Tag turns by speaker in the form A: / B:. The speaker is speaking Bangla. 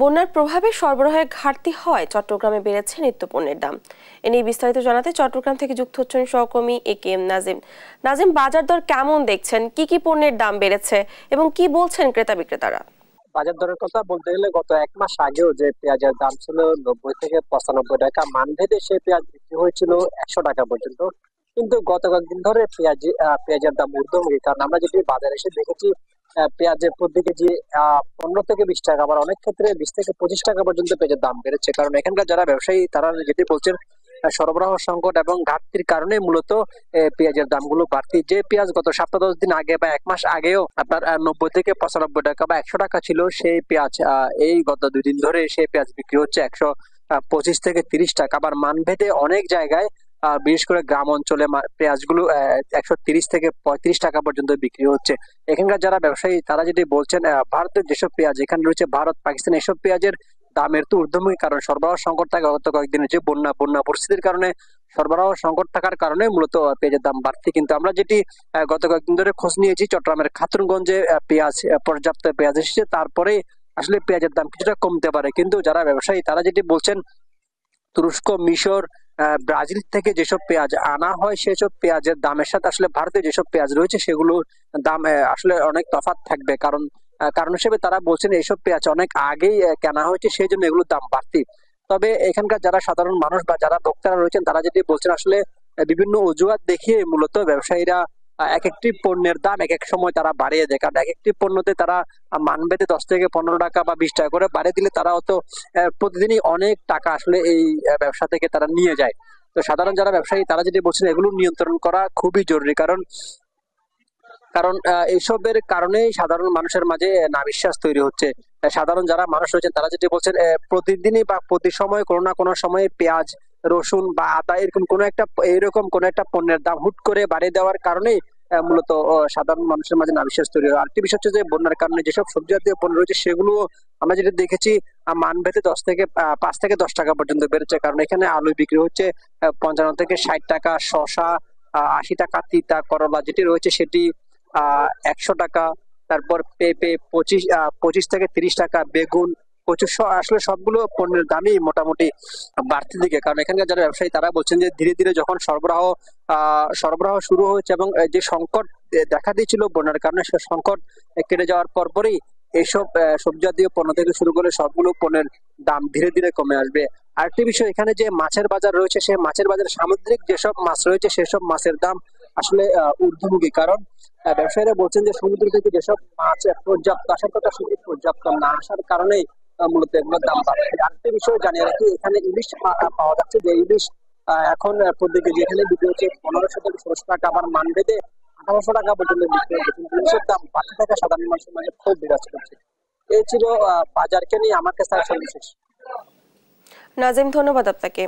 A: বন্যার প্রভাবে সরবরাহের ঘাটতি হয় চট্টগ্রামে বেড়েছে নিত্যপণ্যের দাম। এ নিয়ে বিস্তারিত জানাতে চট্টগ্রাম থেকে যুক্ত হচ্ছেন সহকর্মী একেএম নাজিম। নাজিম, বাজার দর কেমন দেখছেন? কি কি পণ্যের দাম বেড়েছে এবং কি বলছেন ক্রেতা বিক্রেতারা?
B: বাজার দরের কথা বলতে গেলে গত এক মাস আগেও যে পেঁয়াজের দাম ছিল 90 থেকে 95 টাকা, মানভেদে সে পেঁয়াজ বিক্রি হয়েছিল 100 টাকা পর্যন্ত। কিন্তু গত কয়েকদিন ধরে পেঁয়াজের দাম ঊর্ধ্বমুখী, কারণ আমরা যেটি বাজারে এসে দেখেছি পেঁয়াজের প্রতি কেজি 15 থেকে 20 টাকা, আবার অনেক ক্ষেত্রে 20 থেকে 25 টাকা পর্যন্ত পেঁয়াজের দাম বেড়েছে। কারণ এখানকার যারা ব্যবসায়ী তারা যেটি বলছেন, সরবরাহ সংকট এবং ঘাটতির কারণে মূলত পেঁয়াজের দামগুলো বাড়তি। যে পেঁয়াজ গত সপ্তাহ 10 দিন আগে বা এক মাস আগেও আপনার 90 থেকে 95 টাকা বা 100 টাকা ছিল, সেই পেঁয়াজ এই গত 2 দিন ধরে সেই পেঁয়াজ বিক্রি হচ্ছে 125 থেকে 30 টাকা। আবার মানভেদে অনেক জায়গায় বিশেষ করে গ্রাম অঞ্চলে পেঁয়াজগুলো 130 থেকে 35 টাকা পর্যন্ত বিক্রি হচ্ছে। এখানকার যারা ব্যবসায়ী তারা যেটি বলছেন, ভারতের যেসব পেঁয়াজ এখানে রয়েছে, ভারত পাকিস্তান এসব পেঁয়াজের দামের তো ঊর্ধ্বমুখী, কারণ সরবরাহ সংকট থাকে। গত কয়েকদিনের যে বন্যা পরিস্থিতির কারণে সরবরাহ সংকট থাকার কারণে মূলত পেঁয়াজের দাম বাড়তি। কিন্তু আমরা যেটি গত কয়েকদিন ধরে খোঁজ নিয়েছি, চট্টগ্রামের খাতুনগঞ্জে পর্যাপ্ত পেঁয়াজ এসেছে, তারপরে আসলে পেঁয়াজের দাম কিছুটা কমতে পারে। কিন্তু যারা ব্যবসায়ী তারা যেটি বলছেন, তুরস্ক, মিশর, ব্রাজিল থেকে যেসব পেঁয়াজ আনা হয় সেসব পেঁয়াজের দামের সাথে আসলে ভারতে যেসব পেঁয়াজ রয়েছে সেগুলোর দাম আসলে অনেক তফাৎ থাকবে। কারণ হিসেবে তারা বলছেন এইসব পেঁয়াজ অনেক আগেই কেনা হয়েছে, সেই জন্য এগুলোর দাম বাড়তি। তবে এখানকার যারা সাধারণ মানুষ বা যারা ভোক্তারা রয়েছেন তারা যেটি বলছেন, আসলে বিভিন্ন অজুহাত দেখিয়ে মূলত ব্যবসায়ীরা এক একটি পণ্যের দাম এক এক সময় তারা বাড়িয়ে দেয়। কারণ এক একটি পণ্যতে তারা মানভেদে 10 থেকে 15 টাকা বা 20 টাকা করে বাড়িয়ে দিলে তারা হয়তো প্রতিদিনই অনেক টাকা আসলে এই ব্যবসা থেকে তারা নিয়ে যায়। তো সাধারণ যারা ব্যবসায়ী তারা যেটি বলছেন, এগুলো নিয়ন্ত্রণ করা খুবই জরুরি। কারণ কারণ এইসবের কারণেই সাধারণ মানুষের মাঝে নাবিশ্বাস তৈরি হচ্ছে। সাধারণ যারা মানুষ রয়েছেন তারা যেটি বলছেন, প্রতিদিনই বা প্রতি সময় কোনো না কোনো সময়ে পেঁয়াজ, রসুন বা আদা এরকম কোন একটা পণ্যের দাম হুট করে বাড়িয়ে দেওয়ার কারণেই মূলত সাধারণ মানুষের মাঝে নাবিশ্বাস তৈরি হয়। আরেকটি বিষয় হচ্ছে যে বন্যার কারণে যেসব সবজি জাতীয় পণ্য রয়েছে সেগুলো আমরা যেটা দেখেছি মানভেদে 5 থেকে 10 টাকা পর্যন্ত বেড়েছে। কারণ এখানে আলু বিক্রি হচ্ছে 55 থেকে 60 টাকা, শসা 80 টাকা, তিতা করলা যেটি রয়েছে সেটি 100 টাকা, তারপর পেঁপে 25 থেকে 30 টাকা, বেগুন, কচু, আসলে সবগুলো পণ্যের দামই মোটামুটি বাড়তি দিকে। কারণ এখানকার যারা ব্যবসায়ী তারা বলছেন যে ধীরে ধীরে যখন সরবরাহ শুরু হয়েছে এবং যে সংকট দেখা দিয়েছিল বন্যার কারণে, সে সংকট কেটে যাওয়ার পরপরই এইসব সবজি জাতীয় পণ্য থেকে শুরু করে সবগুলো পণ্যের দাম ধীরে ধীরে কমে আসবে। আরেকটি বিষয়, এখানে যে মাছের বাজার রয়েছে সেই মাছের বাজারে সামুদ্রিক যেসব মাছ রয়েছে সেসব মাছের দাম আসলে ঊর্ধ্বমুখী। কারণ ব্যবসায়ীরা বলছেন যে সমুদ্র থেকে যেসব মাছ পর্যাপ্ত আসার কথা সেটি পর্যাপ্ত না আসার কারণেই মূলত এগুলোর দাম বাড়ছে। আরেকটি বিষয় জানিয়ে রাখি, এখানে ইলিশ পাওয়া যাচ্ছে, যে ইলিশ এখন প্রতি কেজি এখানে বিক্রি হচ্ছে 1500 থেকে 1600 টাকা, আবার মানভেদে 1800 টাকা পর্যন্ত বিক্রি হচ্ছে। কিন্তু ইলিশের দাম বাড়তে থাকা সাধারণ মানুষের মাঝে খুব বিরাজ করছে। এই ছিল বাজারকে নিয়ে আমার কাছে সর্বশেষ।
A: নাজিম, ধন্যবাদ আপনাকে।